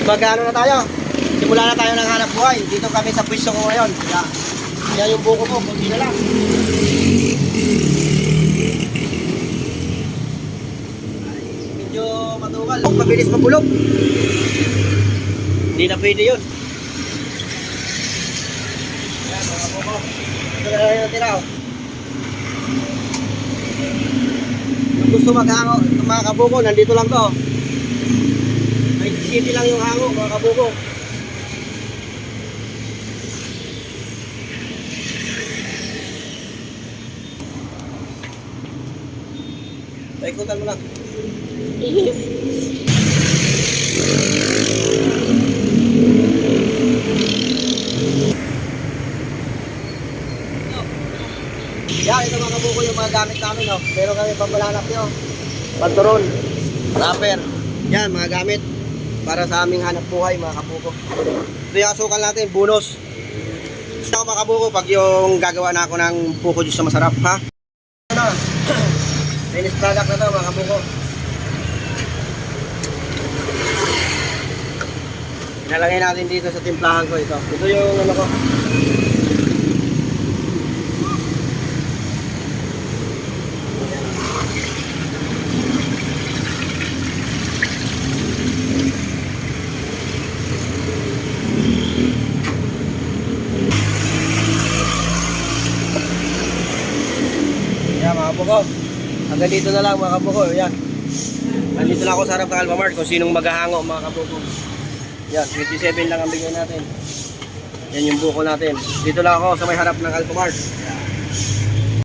Magano na tayo? Simula na tayo ng hanap buhay. Dito kami sa pwesto ko ngayon. Kaya yung buko ko, kunti na lang. Medyo matugal. Mabilis mabulok. Hindi na pwede yun. Yan, mga buko. Ito na lang yung tira. Kung gusto maghango, mga kabuko, nandito lang to. May city lang yung hango, mga kabuko. Ikutan mo lang. Yan, ito mga kabuko yung mga gamit namin. Oh. Meron kami pambalanap nyo. Panturon, wrapper. Yan, mga gamit para sa aming hanap buhay, mga kabuko. Ito yung asukal natin, bonus. Ito mga kabuko, pag yung gagawa na ako ng buko juice na masarap, ha? Ano? Finished product na to, mga kabuko. Inalagay natin dito sa timplahan ko ito. Ito yung ano ko. Yan mga kabuko. Hanggang dito na lang mga kabuko. Yan. Nandito na ako sa harap ng Alphamart kung sinong maghahango mga kabuko. Yan, 27 lang ang bigay natin. Yan yung buko natin. Dito lang ako sa may harap ng Alphamart.